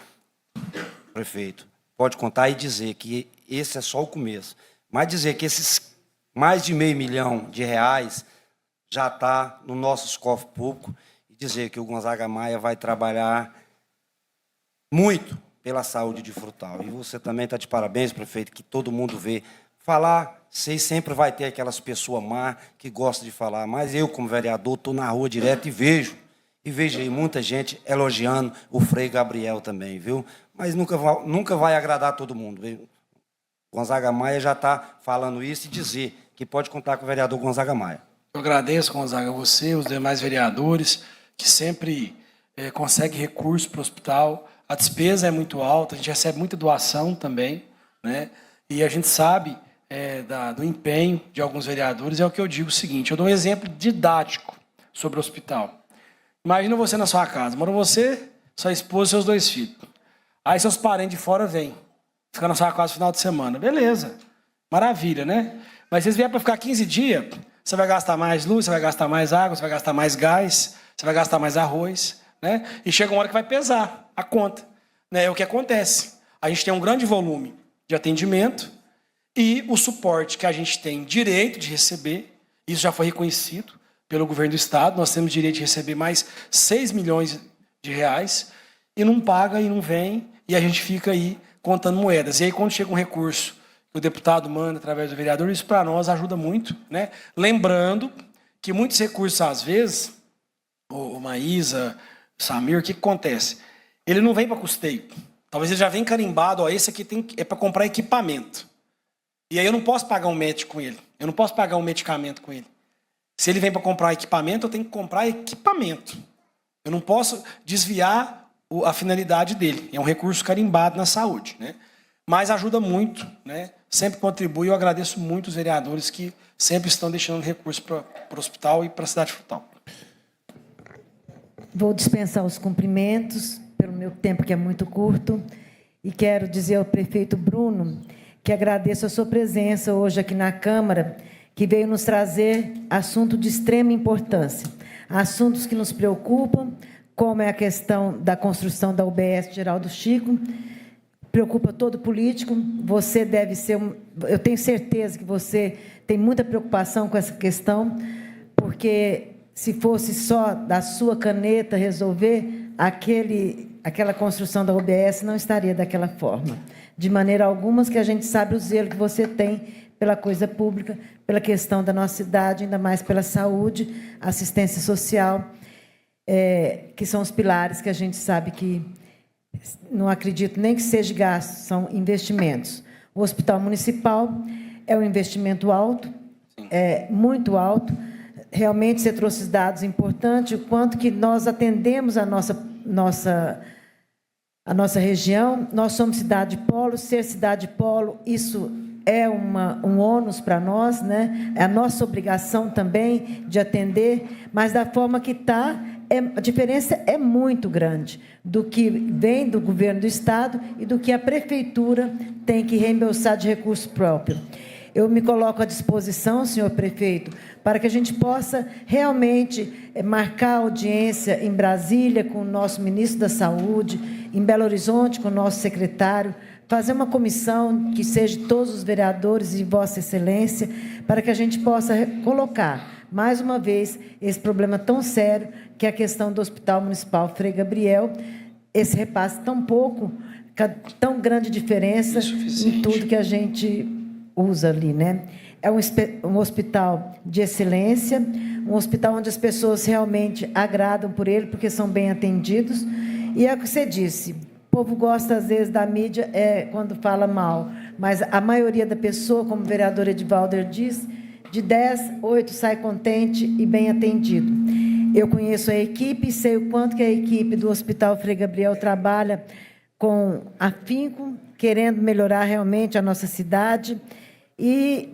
prefeito, pode contar e dizer que esse é só o começo. Mas dizer que esses mais de meio milhão de reais já está no nosso cofre público e dizer que o Gonzaga Maia vai trabalhar muito pela saúde de Frutal. E você também está de parabéns, prefeito, que todo mundo vê. Falar, sei, sempre vai ter aquelas pessoas má que gostam de falar, mas eu, como vereador, estou na rua direto e vejo aí muita gente elogiando o Frei Gabriel também, viu? Mas nunca vai agradar todo mundo, viu? Gonzaga Maia já está falando isso e dizer que pode contar com o vereador Gonzaga Maia. Eu agradeço, Gonzaga, você, os demais vereadores, que sempre conseguem recursos para o hospital. A despesa é muito alta, a gente recebe muita doação também, né? E a gente sabe do empenho de alguns vereadores. É o que eu digo o seguinte, eu dou um exemplo didático sobre o hospital. Imagina você na sua casa, mora você, sua esposa e seus 2 filhos. Aí seus parentes de fora vêm, ficar na sua casa no final de semana. Beleza, maravilha, né? Mas se vocês vierem para ficar 15 dias, você vai gastar mais luz, você vai gastar mais água, você vai gastar mais gás, você vai gastar mais arroz, né? E chega uma hora que vai pesar a conta. Né? É o que acontece. A gente tem um grande volume de atendimento e o suporte que a gente tem direito de receber, isso já foi reconhecido pelo governo do estado, nós temos direito de receber mais 6 milhões de reais e não paga e não vem, e a gente fica aí contando moedas. E aí quando chega um recurso que o deputado manda através do vereador, isso para nós ajuda muito, né? Lembrando que muitos recursos, às vezes, o Maísa, o Samir, o que acontece? Ele não vem para custeio. Talvez ele já venha carimbado, ó, esse aqui é para comprar equipamento. E aí eu não posso pagar um médico com ele. Eu não posso pagar um medicamento com ele. Se ele vem para comprar equipamento, eu tenho que comprar equipamento. Eu não posso desviar a finalidade dele. É um recurso carimbado na saúde, né? Mas ajuda muito, né? Sempre contribui. Eu agradeço muito os vereadores que sempre estão deixando recurso para o hospital e para a cidade de Frutal. Vou dispensar os cumprimentos. pelo meu tempo, que é muito curto, e quero dizer ao prefeito Bruno que agradeço a sua presença hoje aqui na Câmara, que veio nos trazer assunto de extrema importância, assuntos que nos preocupam, como é a questão da construção da UBS Geraldo Chico, preocupa todo político. Você deve ser, eu tenho certeza que você tem muita preocupação com essa questão, porque se fosse só da sua caneta resolver, aquela construção da UBS não estaria daquela forma. De maneira alguma, que a gente sabe o zelo que você tem pela coisa pública, pela questão da nossa cidade, ainda mais pela saúde, assistência social, que são os pilares que a gente sabe que, não acredito nem que seja gasto, são investimentos. O Hospital Municipal é um investimento alto, muito alto. Realmente, você trouxe dados importantes, o quanto que nós atendemos a nossa região. Nós somos cidade polo, ser cidade polo, isso é um ônus para nós, né? É a nossa obrigação também de atender, mas da forma que está, a diferença é muito grande do que vem do governo do Estado e do que a Prefeitura tem que reembolsar de recurso próprio. Eu me coloco à disposição, senhor prefeito, para que a gente possa realmente marcar audiência em Brasília com o nosso ministro da Saúde, em Belo Horizonte com o nosso secretário, fazer uma comissão que seja todos os vereadores e Vossa Excelência, para que a gente possa colocar, mais uma vez, esse problema tão sério, que é a questão do Hospital Municipal Frei Gabriel, esse repasse tão grande diferença em tudo que a gente usa ali, né? É um hospital de excelência, um hospital onde as pessoas realmente agradam por ele, porque são bem atendidos. E é o que você disse, o povo gosta, às vezes, da mídia quando fala mal, mas a maioria da pessoa, como o vereador Edivalder diz, de 10, 8 sai contente e bem atendido. Eu conheço a equipe e sei o quanto que a equipe do Hospital Frei Gabriel trabalha com afinco, querendo melhorar realmente a nossa cidade. E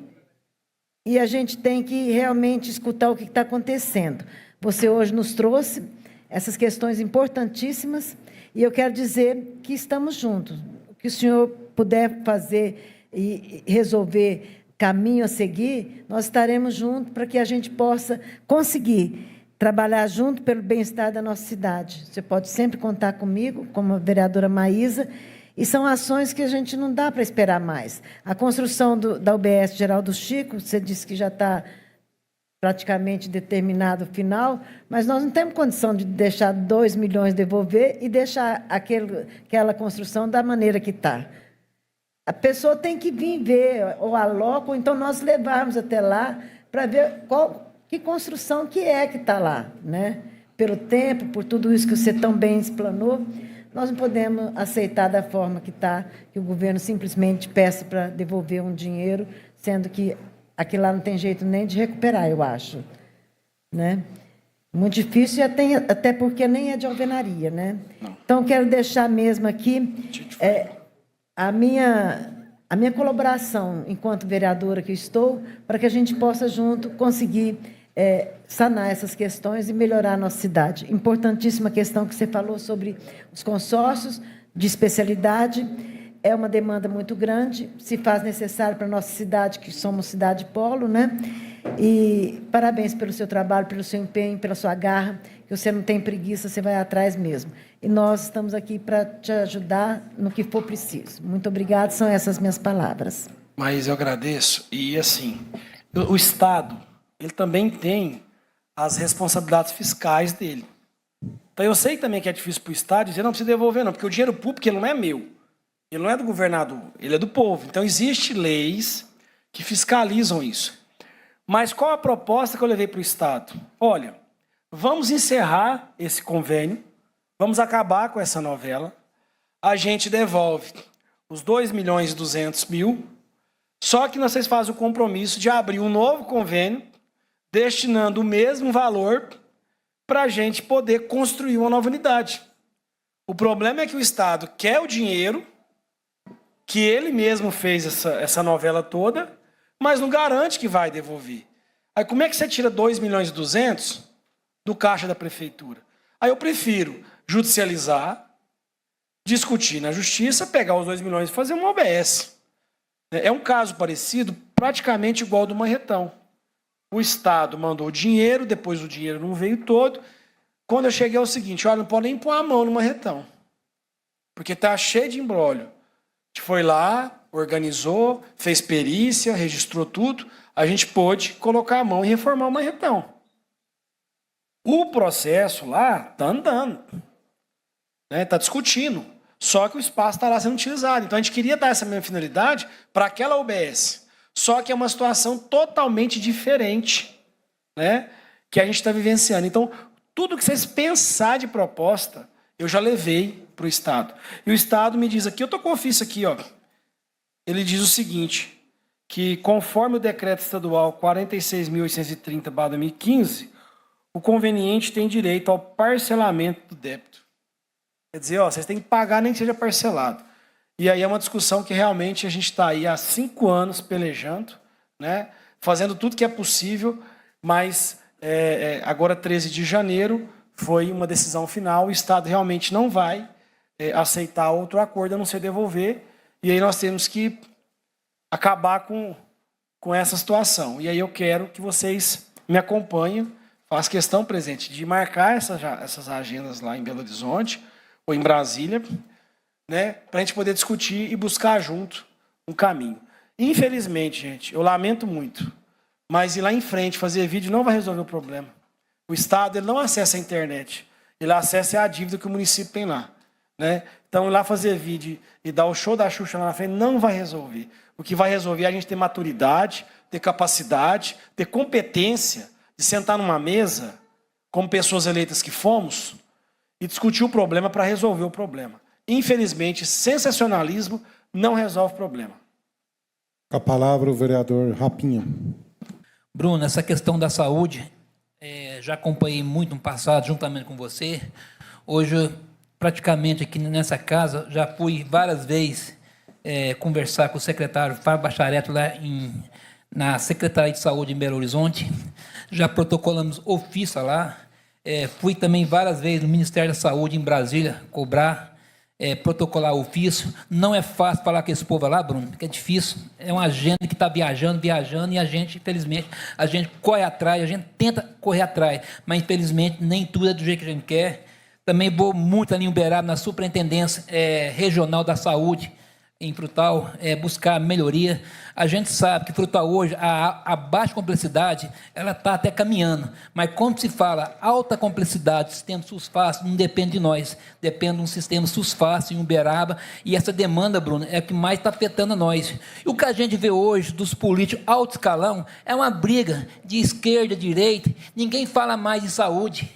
a gente tem que realmente escutar o que está acontecendo. Você hoje nos trouxe essas questões importantíssimas e eu quero dizer que estamos juntos. O que o senhor puder fazer e resolver caminho a seguir, nós estaremos juntos para que a gente possa conseguir trabalhar junto pelo bem-estar da nossa cidade. Você pode sempre contar comigo, como a vereadora Maísa, e são ações que a gente não dá para esperar mais. A construção da UBS Geraldo Chico, você disse que já está praticamente determinado o final, mas nós não temos condição de deixar 2 milhões devolver e deixar aquela construção da maneira que está. A pessoa tem que vir ver, ou a loco, ou então nós levarmos até lá para ver que construção que está lá, né? Pelo tempo, por tudo isso que você tão bem explanou, nós não podemos aceitar da forma que está, que o governo simplesmente peça para devolver um dinheiro, sendo que aquilo lá não tem jeito nem de recuperar, eu acho. Né? Muito difícil, até porque nem é de alvenaria. Né? Então, quero deixar mesmo aqui a minha colaboração, enquanto vereadora que estou, para que a gente possa, junto, conseguir sanar essas questões e melhorar a nossa cidade. Importantíssima questão que você falou sobre os consórcios de especialidade. É uma demanda muito grande, se faz necessário para a nossa cidade, que somos cidade polo, né? E parabéns pelo seu trabalho, pelo seu empenho, pela sua garra, que você não tem preguiça, você vai atrás mesmo. E nós estamos aqui para te ajudar no que for preciso. Muito obrigada, são essas minhas palavras. Mas eu agradeço. E, assim, o Estado, ele também tem as responsabilidades fiscais dele. Então, eu sei também que é difícil para o Estado dizer, não precisa devolver, não, porque o dinheiro público ele não é meu, ele não é do governador, ele é do povo. Então, existem leis que fiscalizam isso. Mas qual a proposta que eu levei para o Estado? Olha, vamos encerrar esse convênio, vamos acabar com essa novela, a gente devolve os 2.200.000, só que vocês fazem o compromisso de abrir um novo convênio, destinando o mesmo valor para a gente poder construir uma nova unidade. O problema é que o Estado quer o dinheiro, que ele mesmo fez essa novela toda, mas não garante que vai devolver. Aí como é que você tira 2.200.000 do caixa da prefeitura? Aí eu prefiro judicializar, discutir na justiça, pegar os 2 milhões e fazer uma OBS. É um caso parecido, praticamente igual ao do Marretão. O Estado mandou o dinheiro, depois o dinheiro não veio todo. Quando eu cheguei é o seguinte, olha, não pode nem pôr a mão no Marretão, porque está cheio de imbróglio. A gente foi lá, organizou, fez perícia, registrou tudo, a gente pôde colocar a mão e reformar o Marretão. O processo lá está andando, está discutindo, só que o espaço está lá sendo utilizado. Então a gente queria dar essa mesma finalidade para aquela UBS, só que é uma situação totalmente diferente, né, que a gente está vivenciando. Então, tudo que vocês pensar de proposta, eu já levei para o Estado. E o Estado me diz aqui, eu estou com o ofício aqui, ó, ele diz o seguinte, que conforme o decreto estadual 46.830/2015, o conveniente tem direito ao parcelamento do débito. Quer dizer, ó, vocês têm que pagar nem que seja parcelado. E aí é uma discussão que realmente a gente está aí há 5 anos pelejando, né, fazendo tudo que é possível, mas agora 13 de janeiro foi uma decisão final, o Estado realmente não vai aceitar outro acordo a não ser devolver, e aí nós temos que acabar com essa situação. E aí eu quero que vocês me acompanhem, faço questão, presidente, de marcar essas agendas lá em Belo Horizonte ou em Brasília, né, para a gente poder discutir e buscar junto um caminho. Infelizmente, gente, eu lamento muito, mas ir lá em frente, fazer vídeo, não vai resolver o problema. O Estado ele não acessa a internet, ele acessa a dívida que o município tem lá, né? Então, ir lá fazer vídeo e dar o show da Xuxa lá na frente não vai resolver. O que vai resolver é a gente ter maturidade, ter capacidade, ter competência de sentar numa mesa, como pessoas eleitas que fomos, e discutir o problema para resolver o problema. Infelizmente, sensacionalismo não resolve o problema. Com a palavra o vereador Rapinha. Bruno, essa questão da saúde, já acompanhei muito no passado, juntamente com você. Hoje, praticamente aqui nessa casa, já fui várias vezes conversar com o secretário Fábio Bachareto lá na Secretaria de Saúde em Belo Horizonte. Já protocolamos ofício lá. Fui também várias vezes no Ministério da Saúde em Brasília cobrar, protocolar ofício. Não é fácil falar com esse povo lá, Bruno, porque é difícil. É uma agenda que está viajando, e a gente, infelizmente, a gente corre atrás, a gente tenta correr atrás, mas, infelizmente, nem tudo é do jeito que a gente quer. Também vou muito ali em Uberaba, na Superintendência Regional da Saúde, em Frutal, buscar melhoria. A gente sabe que Frutal hoje, a baixa complexidade, ela está até caminhando, mas quando se fala alta complexidade, sistema SUS-Fácil, não depende de nós, depende de um sistema SUS-Fácil em Uberaba, e essa demanda, Bruno, é a que mais está afetando a nós. E o que a gente vê hoje dos políticos alto escalão é uma briga de esquerda, direita, ninguém fala mais de saúde.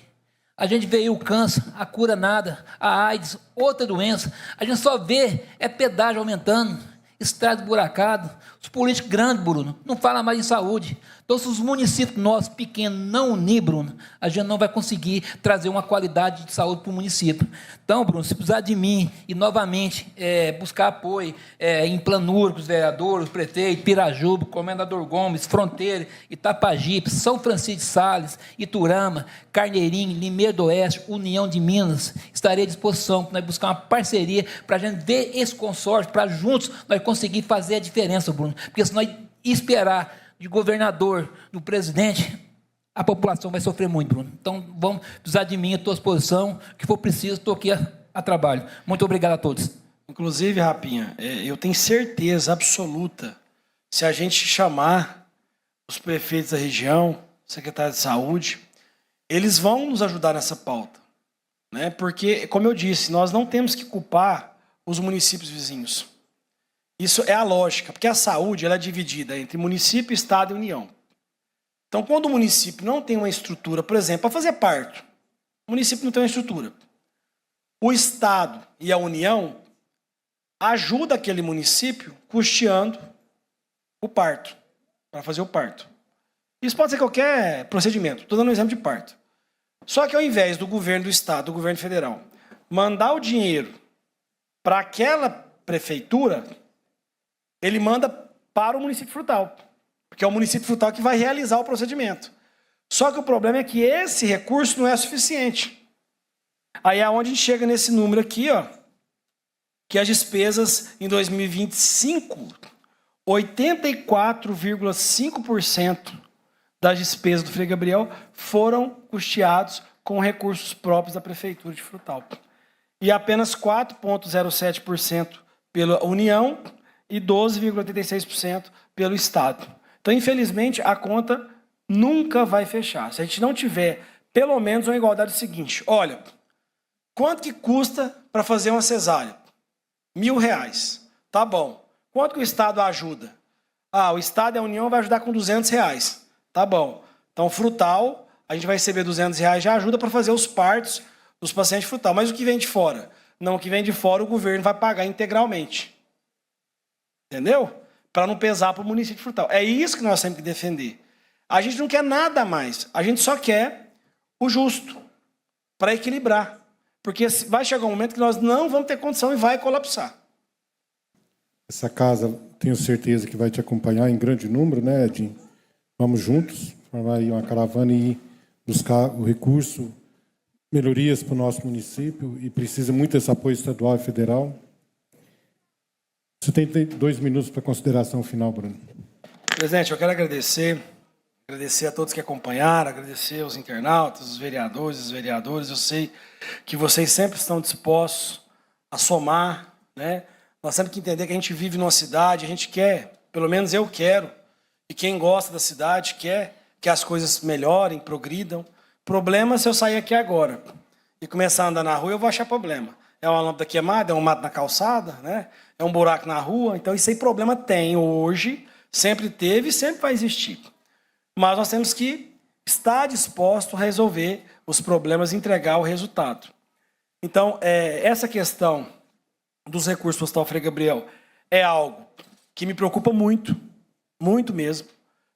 A gente vê aí o câncer, a cura nada, a AIDS, outra doença. A gente só vê pedágio aumentando, estrada buracado. Os políticos grandes, Bruno, não falam mais em saúde. Então, se os municípios nossos, pequenos, não unir, Bruno, a gente não vai conseguir trazer uma qualidade de saúde para o município. Então, Bruno, se precisar de mim e, novamente, buscar apoio em Planura, para os vereadores, prefeito, Pirajuba, Comendador Gomes, Fronteira, Itapajipe, São Francisco de Sales, Iturama, Carneirinho, Limeira do Oeste, União de Minas, estarei à disposição para nós buscar uma parceria para a gente ver esse consórcio, para juntos nós conseguir fazer a diferença, Bruno. Porque se nós esperar de governador, do presidente, a população vai sofrer muito, Bruno. Então, vamos precisar de mim, estou à disposição, o que for preciso, estou aqui a trabalho. Muito obrigado a todos. Inclusive, Rapinha, eu tenho certeza absoluta, se a gente chamar os prefeitos da região, secretário de saúde, eles vão nos ajudar nessa pauta, né? Porque, como eu disse, nós não temos que culpar os municípios vizinhos. Isso é a lógica, porque a saúde ela é dividida entre município, estado e União. Então, quando o município não tem uma estrutura, por exemplo, para fazer parto, o município não tem uma estrutura. O estado e a União ajudam aquele município custeando o parto, para fazer o parto. Isso pode ser qualquer procedimento, estou dando um exemplo de parto. Só que ao invés do governo do estado, do governo federal, mandar o dinheiro para aquela prefeitura, ele manda para o município Frutal, porque é o município Frutal que vai realizar o procedimento. Só que o problema é que esse recurso não é suficiente. Aí é onde a gente chega nesse número aqui, ó, que as despesas em 2025, 84,5% das despesas do Frei Gabriel foram custeados com recursos próprios da Prefeitura de Frutal. E apenas 4,07% pela União e 12,86% pelo Estado. Então, infelizmente, a conta nunca vai fechar. Se a gente não tiver, pelo menos, uma igualdade seguinte. Olha, quanto que custa para fazer uma cesárea? R$1.000. Tá bom. Quanto que o Estado ajuda? O Estado e a União vai ajudar com R$200. Tá bom. Então, Frutal, a gente vai receber R$200 de ajuda para fazer os partos dos pacientes Frutal. Mas o que vem de fora? Não, o que vem de fora o governo vai pagar integralmente. Entendeu? Para não pesar para o município de Frutal. É isso que nós temos que defender. A gente não quer nada mais. A gente só quer o justo, para equilibrar. Porque vai chegar um momento que nós não vamos ter condição e vai colapsar. Essa casa, tenho certeza que vai te acompanhar em grande número, né, Edinho? Vamos juntos, formar aí uma caravana e buscar o recurso, melhorias para o nosso município, e precisa muito desse apoio estadual e federal. Você tem 2 minutos para consideração final, Bruno. Presidente, eu quero agradecer a todos que acompanharam, agradecer aos internautas, os vereadores. Eu sei que vocês sempre estão dispostos a somar, né? Nós temos que entender que a gente vive numa cidade, a gente quer, pelo menos eu quero, e quem gosta da cidade quer que as coisas melhorem, progridam. Problema se eu sair aqui agora e começar a andar na rua, eu vou achar problema. É uma lâmpada queimada, é um mato na calçada, né? É um buraco na rua. Então, isso aí problema tem hoje, sempre teve e sempre vai existir. Mas nós temos que estar disposto a resolver os problemas e entregar o resultado. Então, essa questão dos recursos para o Hospital Frei Gabriel é algo que me preocupa muito, muito mesmo,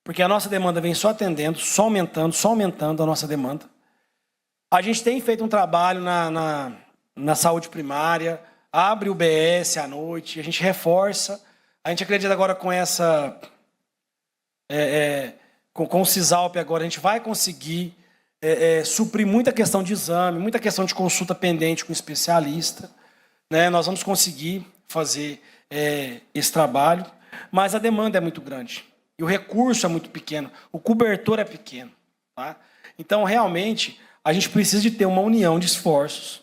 porque a nossa demanda vem só atendendo, só aumentando a nossa demanda. A gente tem feito um trabalho na saúde primária, abre o BS à noite, a gente reforça. A gente acredita agora com essa... com o CISALP agora, a gente vai conseguir suprir muita questão de exame, muita questão de consulta pendente com especialista. Né? Nós vamos conseguir fazer esse trabalho, mas a demanda é muito grande. E o recurso é muito pequeno, o cobertor é pequeno. Tá? Então, realmente, a gente precisa de ter uma união de esforços,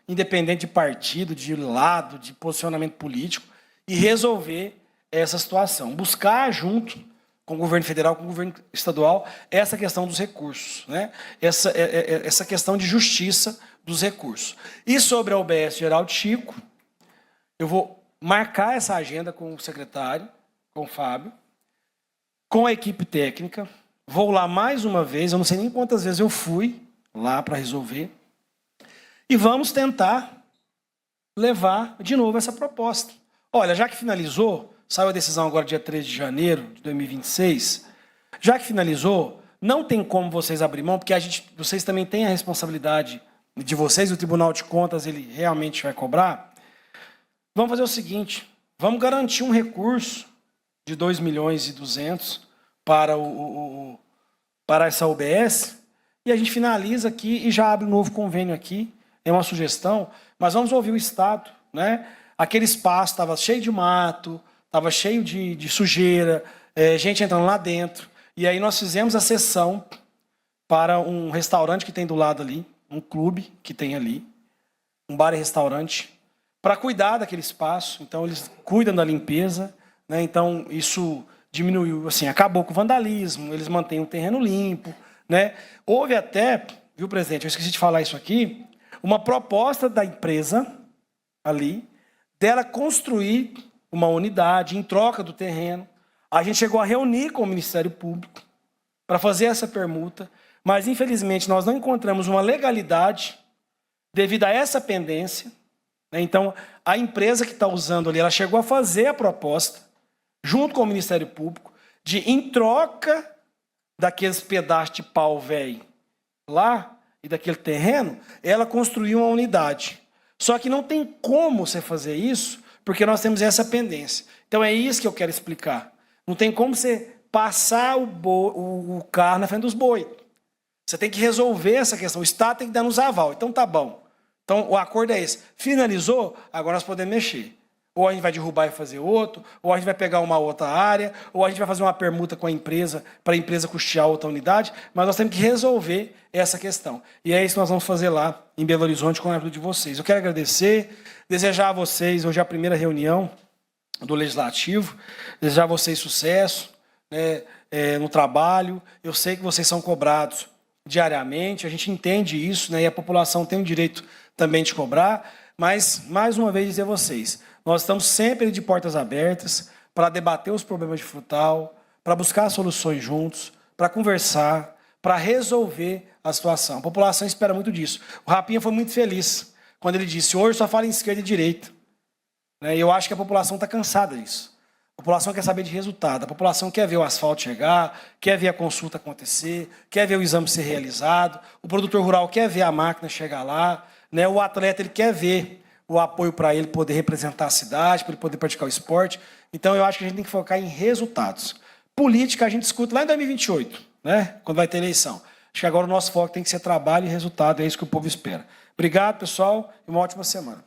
independente de partido, de lado, de posicionamento político, e resolver essa situação. Buscar junto com o governo federal, com o governo estadual, essa questão dos recursos, né? Essa questão de justiça dos recursos. E sobre a UBS Geraldo Chico, eu vou marcar essa agenda com o secretário, com o Fábio, com a equipe técnica, vou lá mais uma vez, eu não sei nem quantas vezes eu fui lá para resolver, e vamos tentar levar de novo essa proposta. Olha, já que finalizou, saiu a decisão agora dia 13 de janeiro de 2026, já que finalizou, não tem como vocês abrir mão, porque vocês também têm a responsabilidade de vocês, o Tribunal de Contas ele realmente vai cobrar. Vamos fazer o seguinte, vamos garantir um recurso de 2.200.000 para essa UBS, e a gente finaliza aqui e já abre um novo convênio aqui. É uma sugestão, mas vamos ouvir o Estado. Né? Aquele espaço estava cheio de mato, estava cheio de sujeira, gente entrando lá dentro. E aí nós fizemos a cessão para um restaurante que tem do lado ali, um clube que tem ali, um bar e restaurante, para cuidar daquele espaço. Então, eles cuidam da limpeza. Né? Então, isso diminuiu, assim, acabou com o vandalismo, eles mantêm o terreno limpo. Né? Houve até, viu, presidente, eu esqueci de falar isso aqui, uma proposta da empresa ali, dela construir uma unidade em troca do terreno. A gente chegou a reunir com o Ministério Público para fazer essa permuta, mas, infelizmente, nós não encontramos uma legalidade devido a essa pendência. Né? Então, a empresa que está usando ali, ela chegou a fazer a proposta, junto com o Ministério Público, de, em troca daqueles pedaços de pau velho lá, e daquele terreno, ela construiu uma unidade. Só que não tem como você fazer isso, porque nós temos essa pendência. Então é isso que eu quero explicar. Não tem como você passar o carro na frente dos bois. Você tem que resolver essa questão. O Estado tem que dar nos aval. Então tá bom. Então, o acordo é esse. Finalizou, agora nós podemos mexer. Ou a gente vai derrubar e fazer outro, ou a gente vai pegar uma outra área, ou a gente vai fazer uma permuta com a empresa, para a empresa custear outra unidade, mas nós temos que resolver essa questão. E é isso que nós vamos fazer lá em Belo Horizonte com a ajuda de vocês. Eu quero agradecer, desejar a vocês, hoje é a primeira reunião do Legislativo, desejar a vocês sucesso, né, no trabalho. Eu sei que vocês são cobrados diariamente, a gente entende isso, né, e a população tem o direito também de cobrar, mas, mais uma vez, dizer a vocês, nós estamos sempre de portas abertas para debater os problemas de Frutal, para buscar soluções juntos, para conversar, para resolver a situação. A população espera muito disso. O Rapinha foi muito feliz quando ele disse, hoje só fala em esquerda e direita. E eu acho que a população está cansada disso. A população quer saber de resultado, a população quer ver o asfalto chegar, quer ver a consulta acontecer, quer ver o exame ser realizado, o produtor rural quer ver a máquina chegar lá, né? O atleta ele quer ver o apoio para ele poder representar a cidade, para ele poder praticar o esporte. Então, eu acho que a gente tem que focar em resultados. Política a gente discute lá em 2028, né? Quando vai ter eleição. Acho que agora o nosso foco tem que ser trabalho e resultado, é isso que o povo espera. Obrigado, pessoal, e uma ótima semana.